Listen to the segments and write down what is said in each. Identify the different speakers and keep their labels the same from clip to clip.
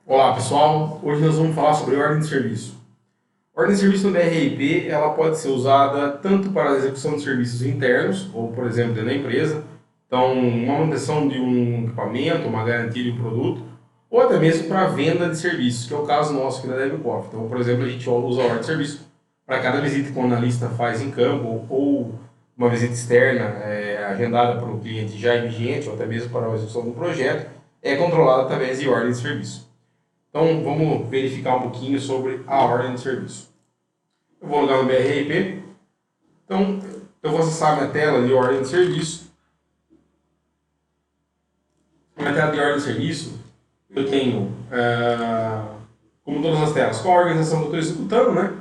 Speaker 1: Olá pessoal, hoje nós vamos falar sobre ordem de serviço. Ordem de serviço no BRIP ela pode ser usada tanto para a execução de serviços internos, ou por exemplo dentro da empresa, então uma manutenção de um equipamento, uma garantia de um produto, ou até mesmo para a venda de serviços, que é o caso nosso aqui da DevCoff. Então, por exemplo, a gente usa a ordem de serviço para cada visita que o analista faz em campo, ou uma visita externa agendada para um cliente já vigente, ou até mesmo para a execução de um projeto, é controlada através de ordem de serviço. Então, vamos verificar um pouquinho sobre a ordem de serviço. Eu vou logar no BRIP. Então, eu vou acessar a minha tela de ordem de serviço. Na minha tela de ordem de serviço, eu tenho, como todas as telas, qual a organização que eu estou executando, né?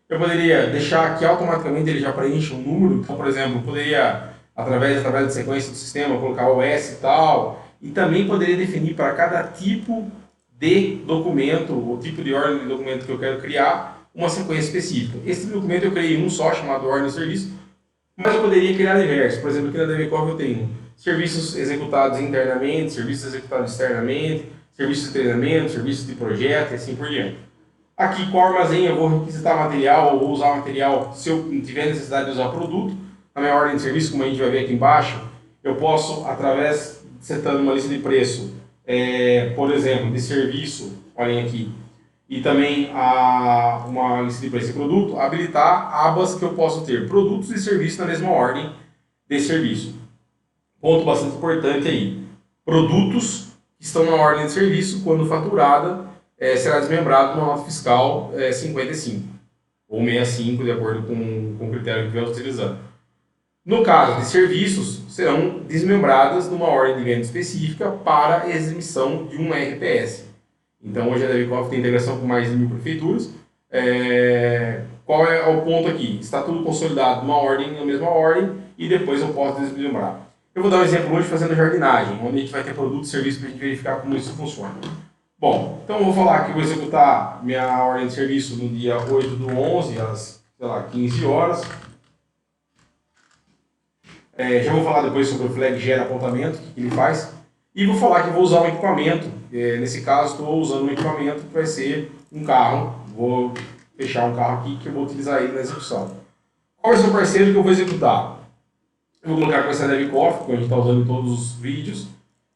Speaker 1: Eu poderia deixar que automaticamente ele já preencha um número. Então, por exemplo, eu poderia, através da tabela de sequência do sistema, colocar o S e tal. E também poderia definir para cada tipo de documento, o tipo de ordem de documento que eu quero criar, uma sequência específica. Esse tipo de documento eu criei um só, chamado ordem de serviço, mas eu poderia criar diversos. Por exemplo, aqui na DevCoff eu tenho serviços executados internamente, serviços executados externamente, serviços de treinamento, serviços de projeto e assim por diante. Aqui com o armazém eu vou requisitar material ou vou usar material se eu tiver necessidade de usar produto. Na minha ordem de serviço, como a gente vai ver aqui embaixo, eu posso, através de setando uma lista de preço, por exemplo, de serviço, olhem aqui, e também uma lista de preço de produto, habilitar abas que eu posso ter produtos e serviços na mesma ordem de serviço. Ponto bastante importante aí. Produtos que estão na ordem de serviço, quando faturada, será desmembrado numa nota fiscal 55 ou 65, de acordo com o critério que estiver utilizando. No caso de serviços, serão desmembradas numa ordem de venda específica para a exemissão de um RPS. Então, hoje a DevCoff tem integração com mais de 1.000 prefeituras. Qual é o ponto aqui? Está tudo consolidado numa ordem, na mesma ordem, e depois eu posso desmembrar. Eu vou dar um exemplo hoje fazendo jardinagem, onde a gente vai ter produto e serviço para a gente verificar como isso funciona. Bom, então eu vou falar que eu vou executar minha ordem de serviço no dia 8/11, às 15 horas. Já vou falar depois sobre o flag gera apontamento, o que ele faz. E vou falar que vou usar um equipamento. Nesse caso, estou usando um equipamento que vai ser um carro. Vou fechar um carro aqui que eu vou utilizar ele na execução. Qual vai ser o parceiro que eu vou executar? Eu vou colocar que vai ser a DevCoff, que a gente está usando em todos os vídeos.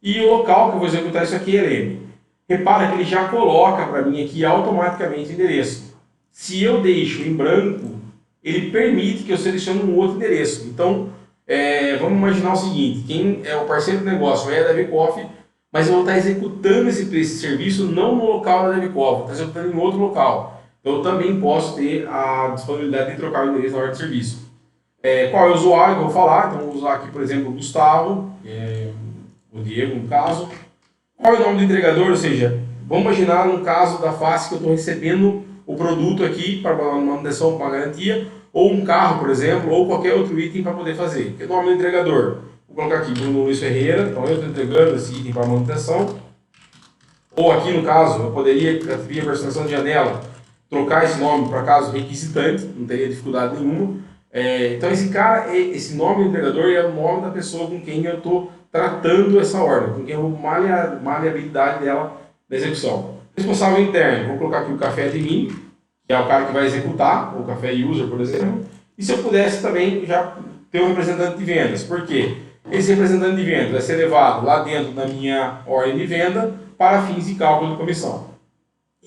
Speaker 1: E o local que eu vou executar isso aqui é LM. Repara que ele já coloca para mim aqui automaticamente o endereço. Se eu deixo em branco, ele permite que eu selecione um outro endereço. Então, vamos imaginar o seguinte, quem é o parceiro do negócio é a DevCoff, mas eu vou estar executando esse serviço não no local da DevCoff, vou estar executando em outro local. Então eu também posso ter a disponibilidade de trocar o endereço na ordem de serviço. Qual é o usuário que eu vou falar? Então eu vou usar aqui, por exemplo, o Gustavo, o Diego no caso. Qual é o nome do entregador? Ou seja, vamos imaginar no caso da face que eu estou recebendo o produto aqui para uma manutenção, para uma garantia, ou um carro, por exemplo, ou qualquer outro item para poder fazer. Que é o nome do entregador? Vou colocar aqui Bruno Luiz Ferreira, então eu estou entregando esse item para manutenção. Ou aqui no caso, eu poderia, via personalização de janela, trocar esse nome para caso requisitante, não teria dificuldade nenhuma. Então esse nome do entregador é o nome da pessoa com quem eu estou tratando essa ordem, com quem eu vou maleabilidade dela na execução. Responsável interno, vou colocar aqui o café de mim, que é o cara que vai executar, o café user, por exemplo. E se eu pudesse também já ter um representante de vendas. Por quê? Esse representante de vendas vai ser levado lá dentro da minha ordem de venda para fins de cálculo de comissão.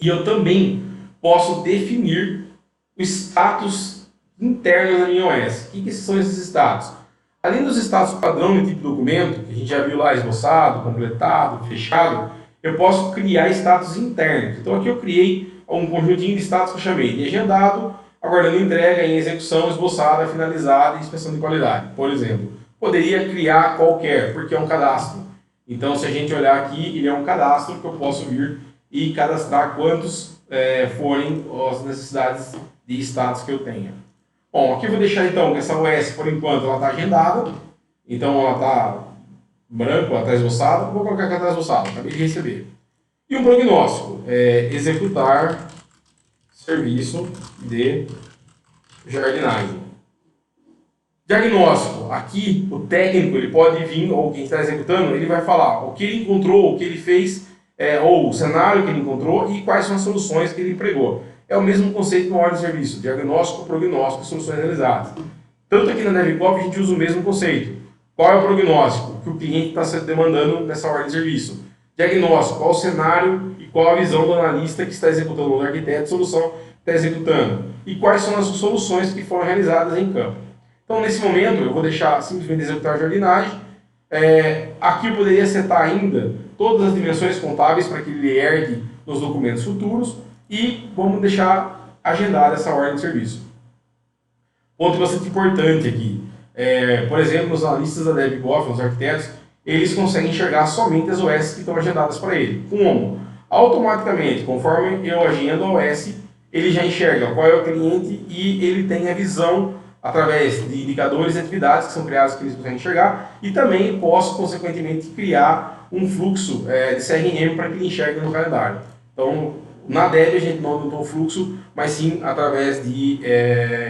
Speaker 1: E eu também posso definir o status interno da minha OS. O que são esses status? Além dos status padrão de tipo documento, que a gente já viu lá esboçado, completado, fechado, eu posso criar status internos. Então aqui eu criei um conjuntinho de status que eu chamei de agendado, aguardando entrega, em execução, esboçada, finalizada e inspeção de qualidade, por exemplo. Poderia criar qualquer, porque é um cadastro. Então, se a gente olhar aqui, ele é um cadastro que eu posso vir e cadastrar quantos forem as necessidades de status que eu tenha. Bom, aqui eu vou deixar então que essa OS, por enquanto, ela está agendada. Então, ela está branco, ela está esboçada. Vou colocar que ela está esboçada, acabei de receber. E um prognóstico, executar serviço de jardinagem. Diagnóstico, aqui o técnico ele pode vir, ou quem está executando, ele vai falar o que ele encontrou, o que ele fez ou o cenário que ele encontrou e quais são as soluções que ele empregou. É o mesmo conceito no ordem de serviço, diagnóstico, prognóstico e soluções realizadas. Tanto aqui na DevCop a gente usa o mesmo conceito. Qual é o prognóstico que o cliente está demandando nessa ordem de serviço? Diagnóstico, qual o cenário e qual a visão do analista que está executando, do arquiteto de solução que está executando. E quais são as soluções que foram realizadas em campo. Então, nesse momento, eu vou deixar simplesmente executar a jardinagem. Aqui eu poderia setar ainda todas as dimensões contábeis para que ele herde nos documentos futuros e vamos deixar agendada essa ordem de serviço. Ponto bastante importante aqui. Por exemplo, os analistas da DevCop, os arquitetos, eles conseguem enxergar somente as OS que estão agendadas para ele. Como? Automaticamente, conforme eu agendo a OS, ele já enxerga qual é o cliente e ele tem a visão através de indicadores e atividades que são criados que eles conseguem enxergar e também posso, consequentemente, criar um fluxo de CRM para que ele enxergue no calendário. Então, na Dev a gente não adotou o fluxo, mas sim através de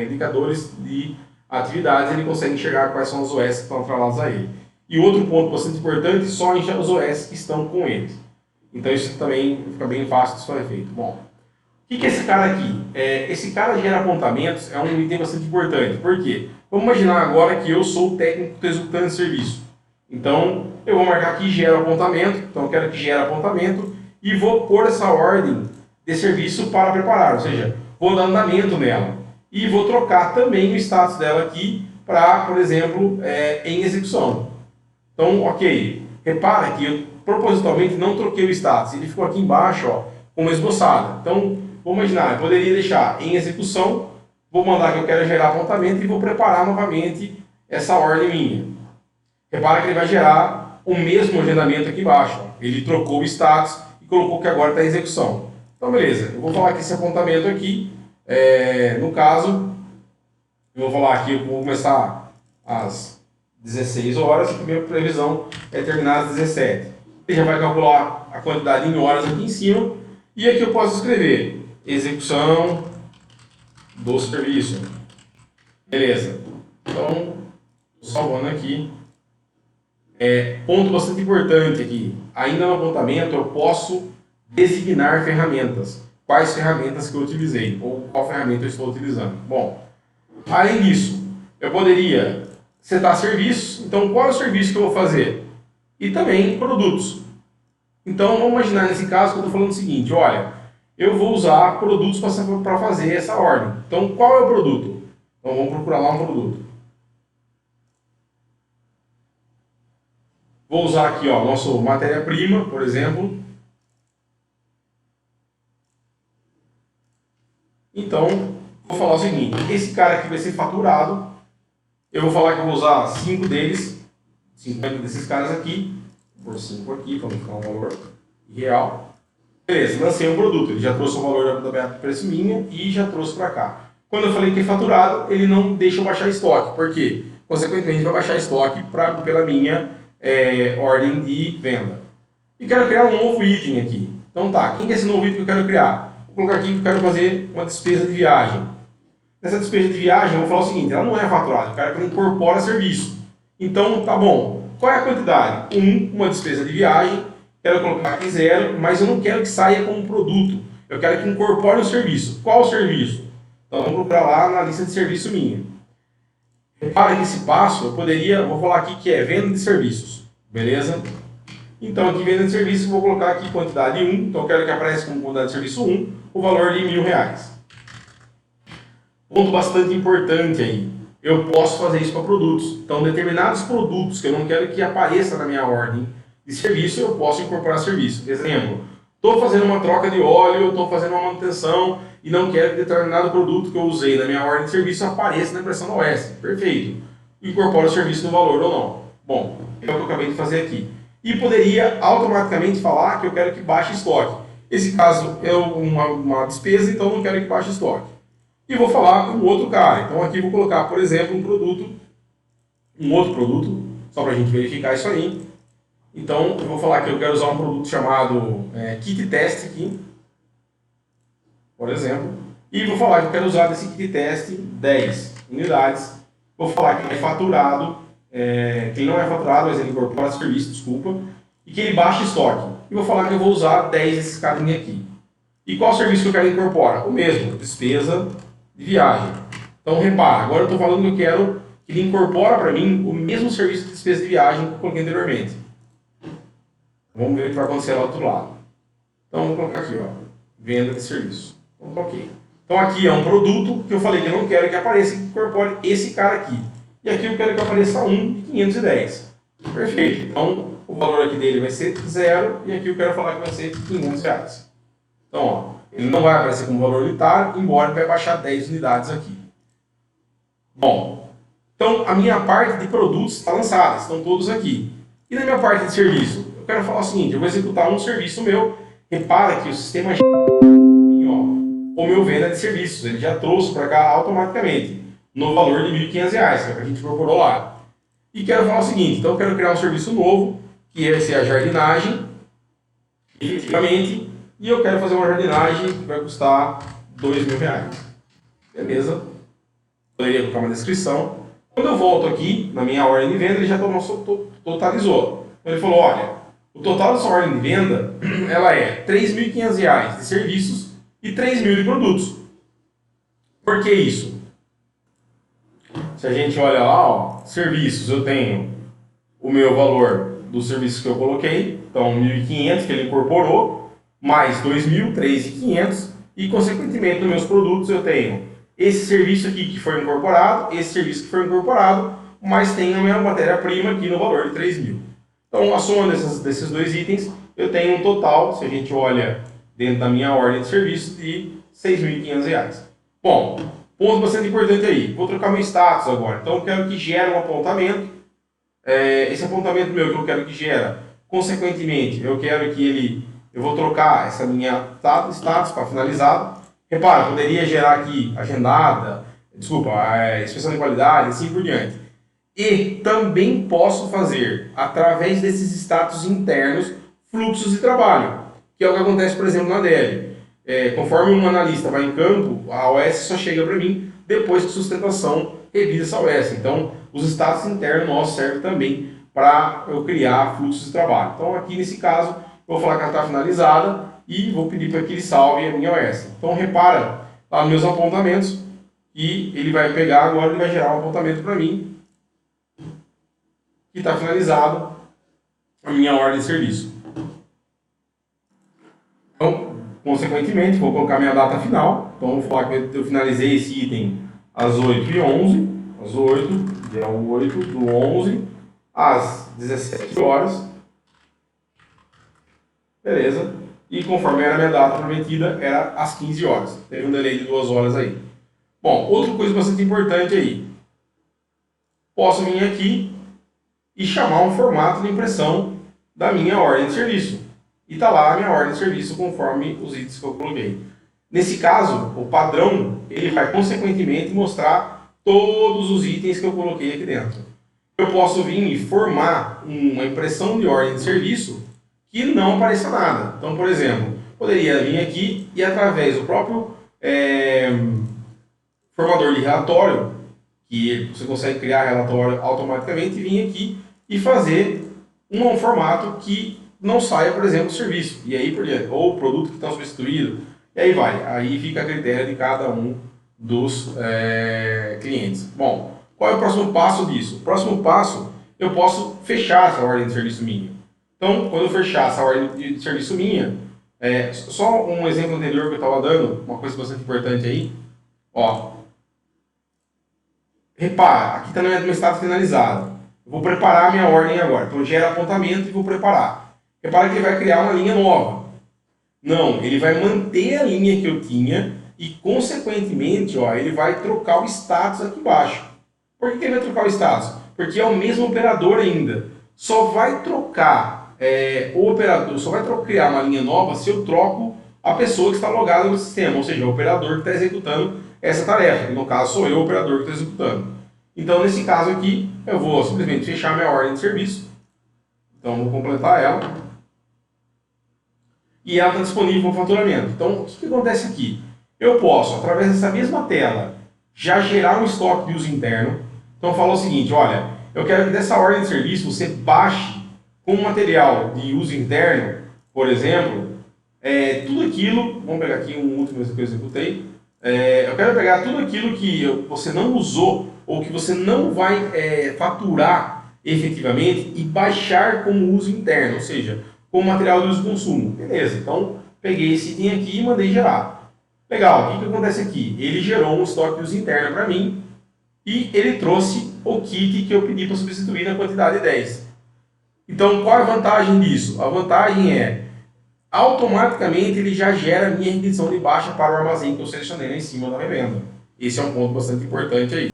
Speaker 1: indicadores de atividades ele consegue enxergar quais são os OS que estão atrelados a ele. E outro ponto bastante importante, só enxerga os OS que estão com eles. Então isso também fica bem fácil de ser feito. Bom, o que é esse cara aqui? Esse cara gera apontamentos, é um item bastante importante. Por quê? Vamos imaginar agora que eu sou o técnico que estou executando esse serviço. Então, eu vou marcar aqui gera apontamento, então eu quero que gera apontamento e vou pôr essa ordem de serviço para preparar, ou seja, vou dar andamento nela. E vou trocar também o status dela aqui para, por exemplo, em execução. Então, ok, repara que eu propositalmente não troquei o status, ele ficou aqui embaixo, ó, como esboçado. Então, vou imaginar, eu poderia deixar em execução, vou mandar que eu quero gerar apontamento e vou preparar novamente essa ordem minha. Repara que ele vai gerar o mesmo agendamento aqui embaixo. Ó. Ele trocou o status e colocou que agora está em execução. Então, beleza, eu vou falar que esse apontamento aqui, no caso, eu vou falar aqui, eu vou começar às 16 horas, a minha previsão é terminar às 17. Ele já vai calcular a quantidade em horas aqui em cima, e aqui eu posso escrever execução do serviço. Beleza. Então, salvando aqui. Ponto bastante importante aqui. Ainda no apontamento eu posso designar ferramentas. Quais ferramentas que eu utilizei, ou qual ferramenta eu estou utilizando. Bom, além disso, eu poderia setar serviços. Então, qual é o serviço que eu vou fazer? E também produtos. Então, vamos imaginar nesse caso que eu estou falando o seguinte, olha, eu vou usar produtos para fazer essa ordem. Então, qual é o produto? Então, vamos procurar lá um produto. Vou usar aqui, ó, nosso matéria-prima, por exemplo. Então, vou falar o seguinte, esse cara aqui vai ser faturado. Eu vou falar que eu vou usar 5 deles, 50 desses caras aqui, por 5 aqui, para não ficar um valor real. Beleza, lancei um produto, ele já trouxe o valor da tabela de preço minha e já trouxe para cá. Quando eu falei que é faturado, ele não deixa eu baixar estoque, por quê? Consequentemente, vai baixar estoque pela minha ordem de venda. E quero criar um novo item aqui. Então tá, quem é esse novo item que eu quero criar? Vou colocar aqui que eu quero fazer uma despesa de viagem. Nessa despesa de viagem, eu vou falar o seguinte, ela não é faturada, eu quero que ela incorpore serviço. Então, tá bom. Qual é a quantidade? Uma despesa de viagem, quero colocar aqui 0, mas eu não quero que saia como produto. Eu quero que incorpore o serviço. Qual o serviço? Então, vamos procurar lá na lista de serviço minha. Repara que esse passo, vou falar aqui que é venda de serviços. Beleza? Então, aqui venda de serviços, vou colocar aqui quantidade 1. Então, eu quero que apareça como quantidade de serviço 1, o valor de R$1.000. Ponto bastante importante aí. Eu posso fazer isso para produtos. Então, determinados produtos que eu não quero que apareça na minha ordem de serviço, eu posso incorporar serviço. Exemplo, estou fazendo uma troca de óleo, estou fazendo uma manutenção e não quero que determinado produto que eu usei na minha ordem de serviço apareça na impressão da OS. Perfeito. Incorpora o serviço no valor ou não. Bom, é o que eu acabei de fazer aqui. E poderia automaticamente falar que eu quero que baixe estoque. Esse caso é uma despesa, então não quero que baixe estoque. E vou falar com outro cara. Então aqui vou colocar, por exemplo, um outro produto, só para a gente verificar isso aí. Então eu vou falar que eu quero usar um produto chamado Kit Test aqui, por exemplo. E vou falar que eu quero usar desse Kit Test 10 unidades. Vou falar que ele é faturado, que ele não é faturado, mas ele incorpora serviço, desculpa. E que ele baixa estoque. e vou falar que eu vou usar 10 desses carinha aqui. E qual serviço que eu quero incorporar? O mesmo, despesa de viagem. Então repara, agora eu estou falando que eu quero que ele incorpora para mim o mesmo serviço de despesa de viagem que eu coloquei anteriormente. Vamos ver o que vai acontecer lá do outro lado. Então vou colocar aqui, ó, venda de serviço. Então, ok. Então aqui é um produto que eu falei que eu não quero que apareça, que incorpore esse cara aqui. E aqui eu quero que apareça um de 510. Perfeito. Então o valor aqui dele vai ser 0 e aqui eu quero falar que vai ser 500 reais. Então, ó, ele não vai aparecer como valor unitário, embora ele vai baixar 10 unidades aqui. Bom, então a minha parte de produtos está lançada, estão todos aqui. E na minha parte de serviço? Eu quero falar o seguinte, eu vou executar um serviço meu. Repara que o sistema já o meu venda de serviços, ele já trouxe para cá automaticamente, no valor de R$ 1.500, que é o que a gente incorporou lá. E quero falar o seguinte, então eu quero criar um serviço novo, que vai ser a jardinagem, efetivamente, e eu quero fazer uma jardinagem que vai custar R$ 2.000. Beleza? Poderia colocar uma descrição. Quando eu volto aqui, na minha ordem de venda, ele já totalizou. Então ele falou, olha, o total dessa ordem de venda, ela é R$ 3.500 de serviços e 3.000 de produtos. Por que isso? Se a gente olha lá, ó, serviços, eu tenho o meu valor dos serviços que eu coloquei, então 1.500 que ele incorporou, mais 2.000, 3.500, e consequentemente nos meus produtos eu tenho esse serviço aqui que foi incorporado, esse serviço que foi incorporado, mas tem a minha matéria-prima aqui no valor de 3.000. Então, a soma desses dois itens, eu tenho um total, se a gente olha dentro da minha ordem de serviço, de R$ 6.500. Bom, ponto bastante importante aí. Vou trocar meu status agora. Então, eu quero que gere um apontamento. Esse apontamento meu que eu quero que gere, consequentemente, eu quero que eu vou trocar essa minha status para finalizado. Repara, poderia gerar aqui agendada, inspeção de qualidade, assim por diante. E também posso fazer, através desses status internos, fluxos de trabalho, que é o que acontece, por exemplo, na Dev. Conforme um analista vai em campo, a OS só chega para mim depois que a sustentação revisa essa OS. Então, os status internos nossos servem também para eu criar fluxos de trabalho. Então, aqui nesse caso, eu vou falar que ela está finalizada e vou pedir para que ele salve a minha OS. Então, repara lá nos meus apontamentos e ele vai pegar agora e vai gerar um apontamento para mim que está finalizado a minha ordem de serviço. Então, consequentemente, vou colocar minha data final. Então, vou falar que eu finalizei esse item às 8h11, às 8, dia 8 do 11, às 17 horas. Beleza? E conforme era a minha data prometida, era às 15 horas. Teve um delay de 2 horas aí. Bom, outra coisa bastante importante aí. Posso vir aqui e chamar um formato de impressão da minha ordem de serviço. E está lá a minha ordem de serviço conforme os itens que eu coloquei. Nesse caso, o padrão ele vai consequentemente mostrar todos os itens que eu coloquei aqui dentro. Eu posso vir e formar uma impressão de ordem de serviço que não apareça nada. Então, por exemplo, poderia vir aqui e através do próprio formador de relatório, que você consegue criar relatório automaticamente, vir aqui e fazer um formato que não saia, por exemplo, do serviço. E aí por diante, ou o produto que está substituído, e aí vai. Aí fica a critério de cada um dos clientes. Bom, qual é o próximo passo disso? O próximo passo, eu posso fechar essa ordem de serviço minha. Então, quando eu fechar essa ordem de serviço minha, só um exemplo anterior que eu estava dando, uma coisa bastante importante aí, ó. Repara, aqui está no meu estado finalizado. Eu vou preparar a minha ordem agora. Então, gera apontamento e vou preparar. Repara que ele vai criar uma linha nova. Não, ele vai manter a linha que eu tinha e, consequentemente, ó, ele vai trocar o status aqui embaixo. Por que ele vai trocar o status? Porque é o mesmo operador ainda. Só vai trocar o operador, só vai criar uma linha nova se eu troco a pessoa que está logada no sistema, ou seja, o operador que está executando essa tarefa. Que no caso sou eu, o operador que está executando. Então, nesse caso aqui, eu vou simplesmente fechar minha ordem de serviço. Então, vou completar ela. E ela está disponível para faturamento. Então, o que acontece aqui? Eu posso, através dessa mesma tela, já gerar um estoque de uso interno. Então, falo o seguinte, olha, eu quero que dessa ordem de serviço você baixe com material de uso interno por exemplo, tudo aquilo, vamos pegar aqui um último que eu executei, eu quero pegar tudo aquilo que você não usou ou que você não vai faturar efetivamente e baixar como uso interno, ou seja, como material de uso e consumo. Beleza, então peguei esse item aqui e mandei gerar. Legal, o que acontece aqui? Ele gerou um estoque de uso interno para mim e ele trouxe o kit que eu pedi para substituir na quantidade 10. Então, qual é a vantagem disso? A vantagem é, automaticamente ele já gera a minha requisição de baixa para o armazém que eu selecionei lá em cima da revenda. Esse é um ponto bastante importante aí.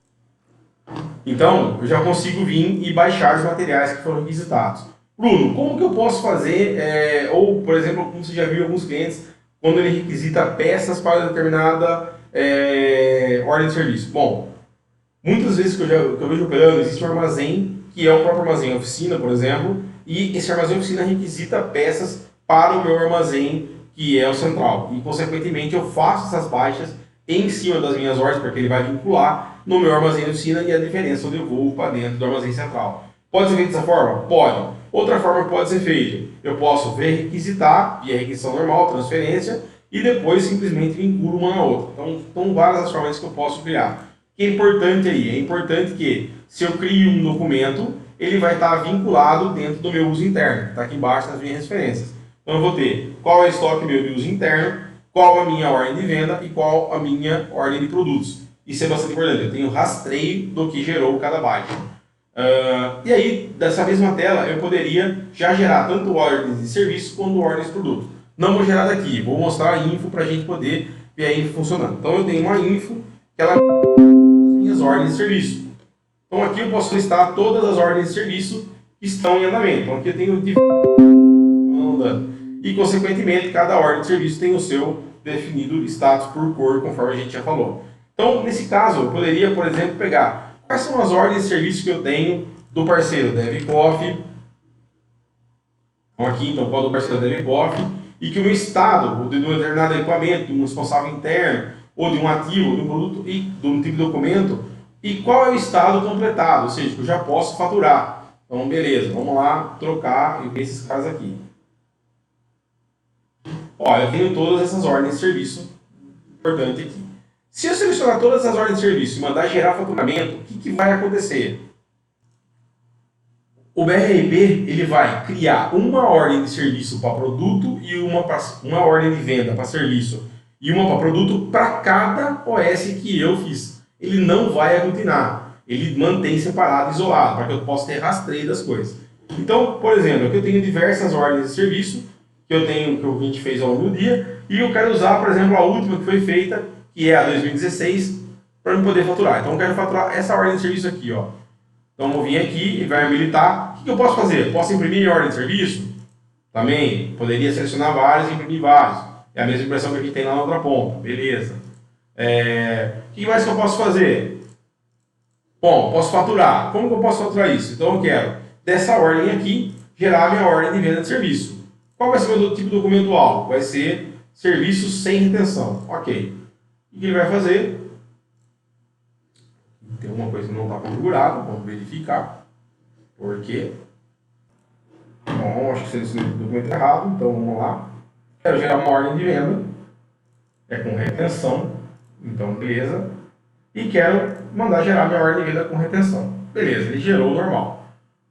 Speaker 1: Então, eu já consigo vir e baixar os materiais que foram requisitados. Bruno, como que eu posso fazer, ou, por exemplo, como você já viu alguns clientes, quando ele requisita peças para determinada ordem de serviço? Bom, muitas vezes que eu vejo operando, existe um armazém, que é o próprio armazém oficina, por exemplo, e esse armazém oficina requisita peças para o meu armazém, que é o central. E, consequentemente, eu faço essas baixas em cima das minhas ordens, porque ele vai vincular no meu armazém oficina e a diferença eu devolvo para dentro do armazém central. Pode ser feito dessa forma? Pode. Outra forma que pode ser feita, eu posso requisitar, via requisição normal, transferência, e depois simplesmente vinculo uma na outra. Então, são várias as formas que eu posso criar. O que é importante aí? É importante que, se eu crio um documento, ele vai estar vinculado dentro do meu uso interno, que está aqui embaixo nas minhas referências. Então, eu vou ter qual é o estoque meu de uso interno, qual a minha ordem de venda e qual a minha ordem de produtos. Isso é bastante importante. Eu tenho rastreio do que gerou cada byte. E aí, dessa mesma tela, eu poderia já gerar tanto ordens de serviço quanto ordens de produto. Não vou gerar daqui, vou mostrar a info para a gente poder ver a info funcionando. Então, eu tenho uma info que ela minhas ordens de serviço. Então, aqui eu posso listar todas as ordens de serviço que estão em andamento. Então, aqui eu tenho e, consequentemente, cada ordem de serviço tem o seu definido status por cor, conforme a gente já falou. Então, nesse caso, eu poderia, por exemplo, pegar quais são as ordens de serviço que eu tenho do parceiro DevCoff. Então, aqui, então, qual do parceiro DevCoff, e que o meu estado, de um determinado equipamento, de um responsável interno, ou de um ativo, de um produto, e de um tipo de documento, e qual é o estado completado, ou seja, que eu já posso faturar. Então, beleza, vamos lá trocar e ver esses caras aqui. Olha, eu tenho todas essas ordens de serviço, importante aqui. Se eu selecionar todas essas ordens de serviço e mandar gerar faturamento, o que vai acontecer? O BRP ele vai criar uma ordem de serviço para produto e uma ordem de venda para serviço e uma para produto para cada OS que eu fiz. Ele não vai aglutinar, ele mantém separado, isolado, para que eu possa ter rastreio das coisas. Então, por exemplo, aqui eu tenho diversas ordens de serviço que a gente fez ao longo do dia, e eu quero usar, por exemplo, a última que foi feita, que é a 2016, para eu poder faturar. Então eu quero faturar essa ordem de serviço aqui, ó. Então eu vou vir aqui e vai habilitar. O que eu posso fazer? Posso imprimir ordem de serviço? Também. Poderia selecionar vários e imprimir vários. É a mesma impressão que a gente tem lá na outra ponta. Beleza. O que mais que eu posso fazer? Bom, posso faturar. Como que eu posso faturar isso? Então eu quero, dessa ordem aqui, gerar a minha ordem de venda de serviço. Qual vai ser o meu tipo de documento-alvo? Vai ser serviço sem retenção. Ok. O que ele vai fazer? Tem uma coisa que não está configurada, vamos verificar. Por quê? Bom, acho que selecionei o documento errado, então vamos lá. Quero gerar uma ordem de venda. É com retenção. Então, beleza. E quero mandar gerar minha ordem de venda com retenção. Beleza, ele gerou normal.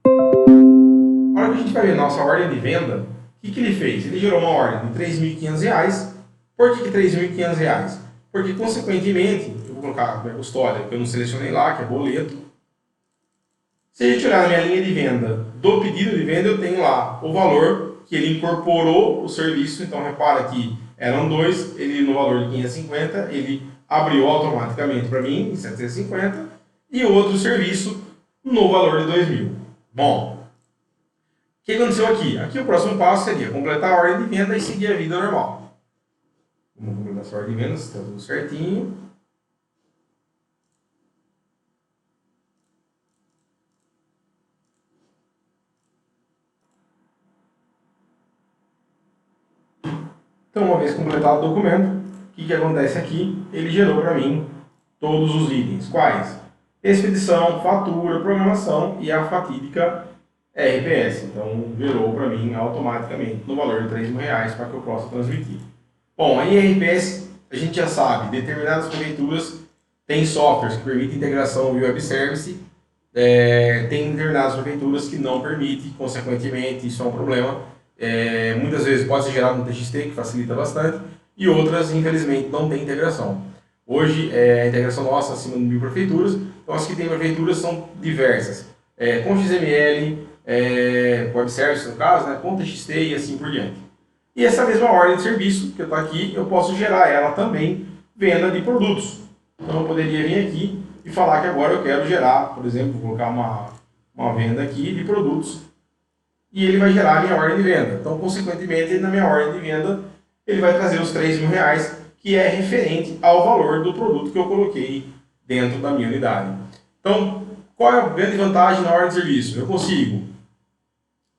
Speaker 1: A hora que a gente vai ver nossa ordem de venda, o que ele fez? Ele gerou uma ordem de R$ 3.500. Por que R$ 3.500? Porque, consequentemente, eu vou colocar a minha custódia, que eu não selecionei lá, que é boleto. Se a gente olhar na minha linha de venda, do pedido de venda, eu tenho lá o valor que ele incorporou o serviço. Então, repara que eram dois, ele no valor de 550, ele abriu automaticamente para mim, em 750, e o outro serviço no valor de 2.000. Bom, o que aconteceu aqui? Aqui o próximo passo seria completar a ordem de venda e seguir a vida normal. Vamos completar essa ordem de venda, está tudo certinho. Então, uma vez completado o documento, o que acontece aqui? Ele gerou para mim todos os itens. Quais? Expedição, fatura, programação e a fatídica RPS. Então, gerou para mim automaticamente no valor de R$3.000 para que eu possa transmitir. Bom, aí RPS, a gente já sabe, determinadas prefeituras têm softwares que permitem integração via web service, tem determinadas prefeituras que não permitem, consequentemente, isso é um problema. Muitas vezes pode ser gerado no TXT, que facilita bastante, e outras, infelizmente, não tem integração. Hoje, a integração nossa acima de 1.000 prefeituras, então as que tem prefeituras são diversas, com XML, web service no caso, né, com TXT e assim por diante. E essa mesma ordem de serviço que eu estou aqui, eu posso gerar ela também venda de produtos. Então eu poderia vir aqui e falar que agora eu quero gerar, por exemplo, vou colocar uma venda aqui de produtos e ele vai gerar a minha ordem de venda. Então, consequentemente, na minha ordem de venda, ele vai trazer os R$3.000, que é referente ao valor do produto que eu coloquei dentro da minha unidade. Então, qual é a grande vantagem na ordem de serviço? Eu consigo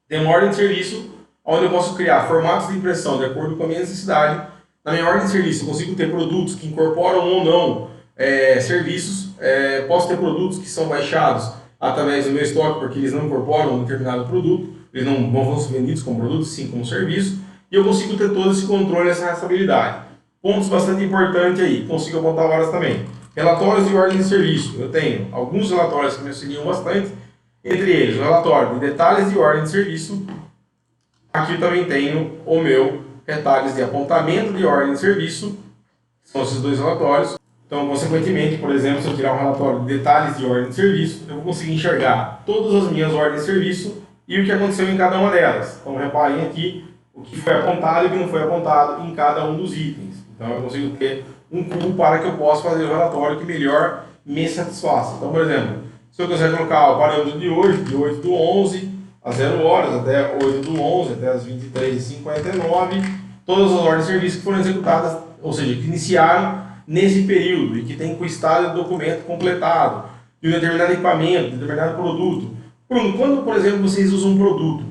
Speaker 1: ter uma ordem de serviço onde eu posso criar formatos de impressão de acordo com a minha necessidade. Na minha ordem de serviço, eu consigo ter produtos que incorporam ou não serviços. Posso ter produtos que são baixados através do meu estoque, porque eles não incorporam um determinado produto, eles não vão ser vendidos como produtos, sim como serviço, e eu consigo ter todo esse controle, essa rastreabilidade. Pontos bastante importantes aí, consigo apontar horas também. Relatórios de ordem de serviço. Eu tenho alguns relatórios que me auxiliam bastante, entre eles o relatório de detalhes de ordem de serviço. Aqui eu também tenho o meu detalhes de apontamento de ordem de serviço, são esses dois relatórios. Então, consequentemente, por exemplo, se eu tirar um relatório de detalhes de ordem de serviço, eu vou conseguir enxergar todas as minhas ordens de serviço e o que aconteceu em cada uma delas. Então, reparem aqui o que foi apontado e o que não foi apontado em cada um dos itens. Então, eu consigo ter um cubo para que eu possa fazer o relatório que melhor me satisfaça. Então, por exemplo, se eu quiser colocar o parâmetro de hoje, de 8/11, às 0 horas, até 8/11, até as 23h59, todas as ordens de serviço que foram executadas, ou seja, que iniciaram nesse período e que tem com o estado do documento completado, de um determinado equipamento, de um determinado produto. Bruno, quando, por exemplo, vocês usam um produto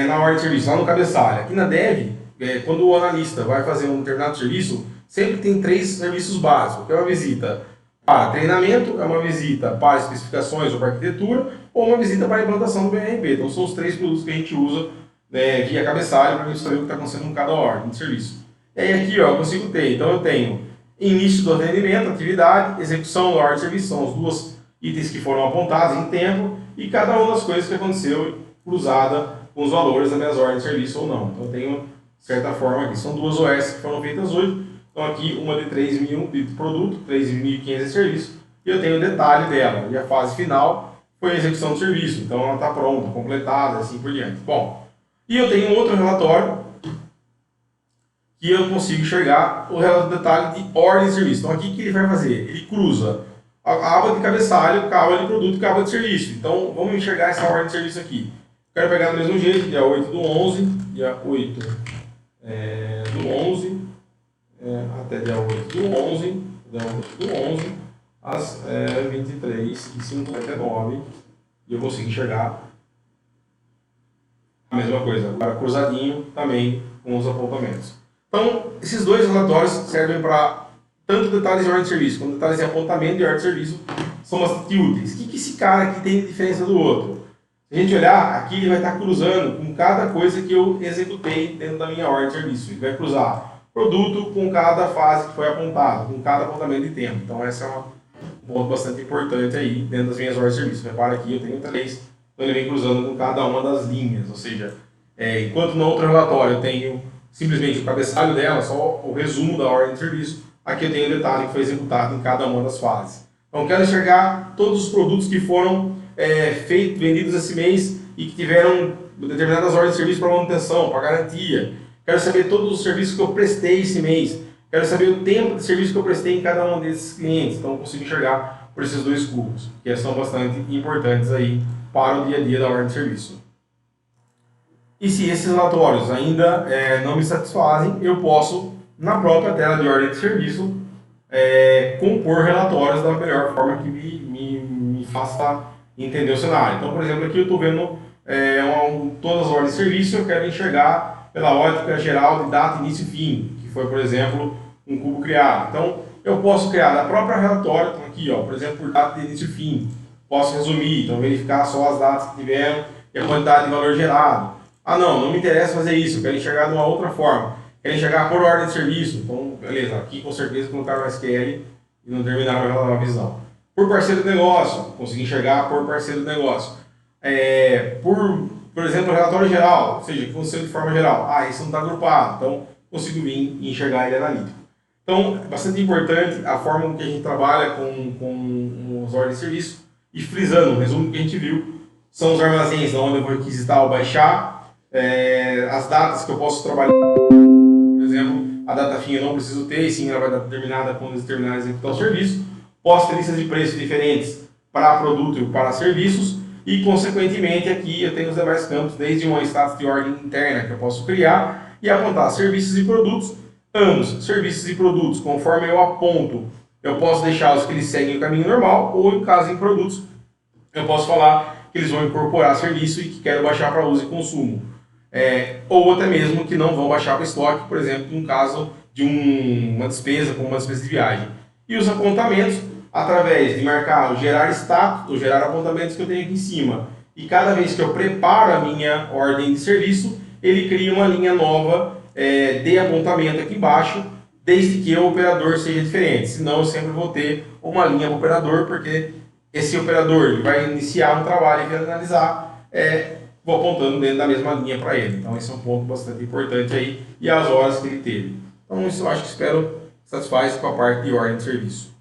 Speaker 1: na ordem de serviço, lá no cabeçalho, aqui na Dev, quando o analista vai fazer um determinado serviço, sempre tem 3 serviços básicos, que é uma visita para treinamento, é uma visita para especificações ou para arquitetura, ou uma visita para a implantação do BRP. Então são os 3 produtos que a gente usa via cabeçalho para a gente saber o que está acontecendo em cada ordem de serviço. E aí aqui ó, eu consigo ter, então eu tenho início do atendimento, atividade, execução da ordem de serviço, são os 2 itens que foram apontados em tempo, e cada uma das coisas que aconteceu cruzada com os valores das minhas ordens de serviço ou não. Então eu tenho, de certa forma, aqui são 2 OS que foram feitas hoje. Então aqui uma de 3.000 de produto, 3.500 de serviço, e eu tenho o detalhe dela. E a fase final foi a execução do serviço, então ela está pronta, completada, assim por diante. Bom, e eu tenho um outro relatório que eu consigo enxergar o detalhe de ordem de serviço. Então aqui o que ele vai fazer? Ele cruza a aba de cabeçalho, com a aba de produto e a aba de serviço. Então vamos enxergar essa ordem de serviço aqui. Quero pegar do mesmo jeito, dia 8/11, dia 8/11, até dia 8/11, dia 8/11, às 23h59, e eu consigo enxergar a mesma coisa, agora cruzadinho também com os apontamentos. Então, esses 2 relatórios servem para tanto detalhes de ordem de serviço quanto detalhes de apontamento de ordem de serviço, são bastante úteis. O que esse cara aqui tem de diferença do outro? Se a gente olhar, aqui ele vai estar cruzando com cada coisa que eu executei dentro da minha ordem de serviço. Ele vai cruzar produto com cada fase que foi apontada, com cada apontamento de tempo. Então, esse é um ponto bastante importante aí dentro das minhas ordens de serviço. Repara aqui, eu tenho 3, então ele vem cruzando com cada uma das linhas. Ou seja, enquanto no outro relatório eu tenho simplesmente o cabeçalho dela, só o resumo da ordem de serviço, aqui eu tenho o detalhe que foi executado em cada uma das fases. Então, eu quero enxergar todos os produtos que foram vendidos esse mês e que tiveram determinadas ordens de serviço para manutenção, para garantia. Quero saber todos os serviços que eu prestei esse mês. Quero saber o tempo de serviço que eu prestei em cada um desses clientes. Então, eu consigo enxergar por esses 2 cubos, que são bastante importantes aí para o dia a dia da ordem de serviço. E se esses relatórios ainda não me satisfazem, eu posso, na própria tela de ordem de serviço, compor relatórios da melhor forma que me faça entender o cenário. Então, por exemplo, aqui eu estou vendo todas as ordens de serviço, eu quero enxergar pela ótica geral de data, início e fim, que foi, por exemplo, um cubo criado. Então, eu posso criar da própria relatório, então aqui, ó, por exemplo, por data de início e fim, posso resumir, então verificar só as datas que tiveram e a quantidade de valor gerado. Ah, não me interessa fazer isso, eu quero enxergar de uma outra forma. Quero enxergar por ordem de serviço. Então, beleza, aqui com certeza colocaram o SQL e não terminaram a visão. Por parceiro de negócio, consegui enxergar por parceiro de negócio. Por exemplo, relatório geral, ou seja, que funciona de forma geral. Ah, isso não está agrupado, então consigo vir e enxergar ele analítico. Então, é bastante importante a forma que a gente trabalha com os ordens de serviço. E frisando, o resumo que a gente viu, são os armazéns onde eu vou requisitar ou baixar, as datas que eu posso trabalhar. Por exemplo, a data fim eu não preciso ter, e sim ela vai estar determinada quando eles terminarem de executar o serviço. Posso ter listas de preços diferentes para produto e para serviços. E, consequentemente, aqui eu tenho os demais campos, desde uma status de ordem interna que eu posso criar e apontar serviços e produtos. Ambos, serviços e produtos, conforme eu aponto, eu posso deixar os que eles seguem o caminho normal, ou em caso em produtos, eu posso falar que eles vão incorporar serviço e que quero baixar para uso e consumo. Ou até mesmo que não vão baixar para estoque, por exemplo, em um caso de uma despesa, como uma despesa de viagem. E os apontamentos, através de marcar o gerar status, ou gerar apontamentos que eu tenho aqui em cima. E cada vez que eu preparo a minha ordem de serviço, ele cria uma linha nova de apontamento aqui embaixo, desde que o operador seja diferente. Senão eu sempre vou ter uma linha para o operador, porque esse operador ele vai iniciar um trabalho e vai analisar, vou apontando dentro da mesma linha para ele. Então esse é um ponto bastante importante aí, e as horas que ele teve. Então isso eu acho que espero satisfaz com a parte de ordem de serviço.